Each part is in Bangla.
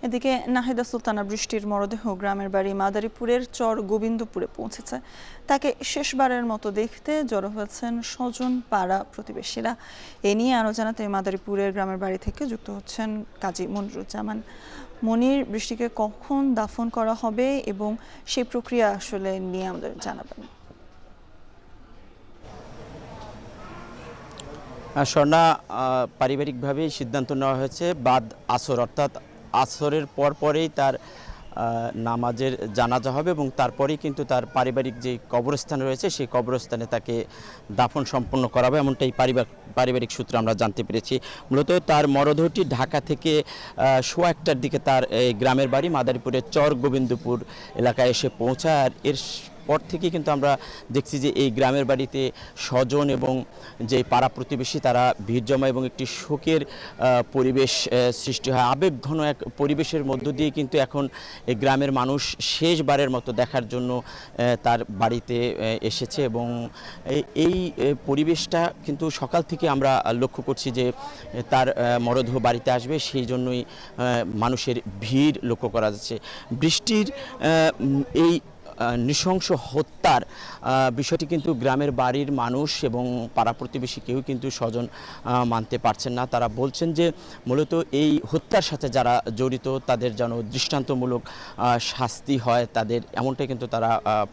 এদিকে নাহিদা সুলতানা বৃষ্টির মরদেহ গ্রামের বাড়ি মাদারীপুরের চর গোবিন্দপুরে পৌঁছেছে। তাকে শেষবারের মতো দেখতে জড়ো হয়েছেন স্বজন, পাড়া প্রতিবেশীরা। এ নিয়ে আরও জানাতে মাদারীপুরের গ্রামের বাড়ি থেকে যুক্ত হচ্ছেন কাজী মনিরুজ্জামান। মনির, বৃষ্টিকে কখন দাফন করা হবে এবং সেই প্রক্রিয়া আসলে নিয়ে আমাদের জানাবেন। স্বর্ণা, পারিবারিকভাবেই সিদ্ধান্ত নেওয়া হয়েছে বাদ আসর, অর্থাৎ আসরের পরেই তার নামাজের জানাজা হবে এবং তারপরেই কিন্তু তার পারিবারিক যে কবরস্থান রয়েছে সেই কবরস্থানে তাকে দাফন সম্পন্ন করা হবে, এমনটাই পারিবারিক সূত্রে আমরা জানতে পেরেছি। মূলত তার মরদেহটি ঢাকা থেকে 1:15টার দিকে তার গ্রামের বাড়ি মাদারীপুরের চর গোবিন্দপুর এলাকায় এসে পৌঁছায়। আর এর পর থেকে কিন্তু আমরা দেখছি যে এই গ্রামের বাড়িতে স্বজন এবং যে পাড়া প্রতিবেশী তারা ভিড় জমা এবং একটি শোকের পরিবেশ সৃষ্টি হয়। আবেগঘন এক পরিবেশের মধ্য দিয়ে কিন্তু এখন এই গ্রামের মানুষ শেষবারের মতো দেখার জন্য তার বাড়িতে এসেছে এবং এই পরিবেশটা কিন্তু সকাল থেকে আমরা লক্ষ্য করছি যে তার মরদেহ বাড়িতে আসবে, সেই জন্যই মানুষের ভিড় লক্ষ্য করা যাচ্ছে। বৃষ্টির এই নৃশংস হত্যার বিষয়টি কিন্তু গ্রামের বাড়ির মানুষ এবং পাড়া প্রতিবেশী কেউ কিন্তু স্বজন মানতে পারছেন না। তারা বলছেন যে মূলত এই হত্যার সাথে যারা জড়িত তাদের যেন দৃষ্টান্তমূলক শাস্তি হয়, তাদের এমনটাই কিন্তু তারা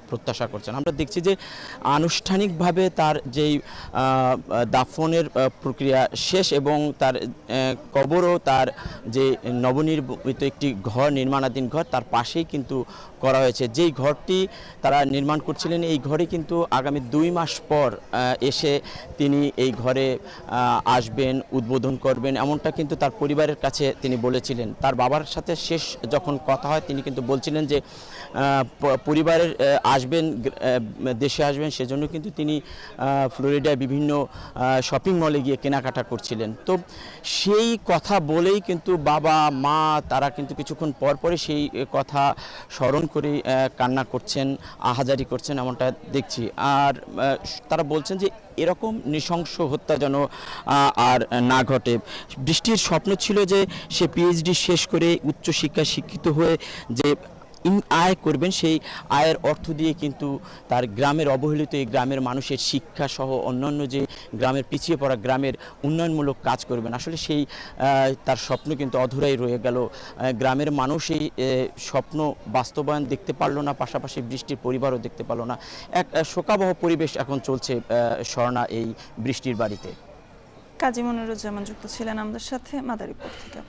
প্রত্যাশা করছেন। আমরা দেখছি যে আনুষ্ঠানিকভাবে তার যেই দাফনের প্রক্রিয়া শেষ এবং তার কবরও তার যে নবনির্মিত একটি ঘর, নির্মাণাধীন ঘর, তার পাশেই কিন্তু করা হয়েছে। যেই ঘরটি তারা নির্মাণ করছিলেন এই ঘরে কিন্তু আগামী 2 মাস পর এসে তিনি এই ঘরে আসবেন, উদ্বোধন করবেন, এমনটা কিন্তু তার পরিবারের কাছে তিনি বলেছিলেন। তার বাবার সাথে শেষ যখন কথা হয় তিনি কিন্তু বলছিলেন যে পরিবারের আসবেন, দেশে আসবেন, সেজন্য কিন্তু তিনি ফ্লোরিডায় বিভিন্ন শপিং মলে গিয়ে কেনাকাটা করছিলেন। তো সেই কথা বলেই কিন্তু বাবা মা তারা কিন্তু কিছুক্ষণ পরে সেই কথা স্মরণ করে কান্না করছেন, আহাজারি করছেন, এমনটা দেখছি। আর তারা বলছেন যে এরকম নৃশংস হত্যা যেন আর না ঘটে। বৃষ্টির স্বপ্ন ছিল যে সে পিএইচডি শেষ করে উচ্চশিক্ষায় শিক্ষিত হয়ে যে আয় করবেন, সেই আয়ের অর্থ দিয়ে কিন্তু তার গ্রামের অবহেলিত এই গ্রামের মানুষের শিক্ষা সহ অন্যান্য যে গ্রামের পিছিয়ে পড়া গ্রামের উন্নয়নমূলক কাজ করবেন। আসলে সেই তার স্বপ্ন কিন্তু অধুরাই রয়ে গেল। গ্রামের মানুষ এই স্বপ্ন বাস্তবায়ন দেখতে পারলো না, পাশাপাশি বৃষ্টির পরিবারও দেখতে পারলো না। এক শোকাবহ পরিবেশ এখন চলছে স্বর্ণা এই বৃষ্টির বাড়িতে। কাজী মনিরুজ্জামান যুক্ত ছিলেন আমাদের সাথে মাদারীপুর থেকে।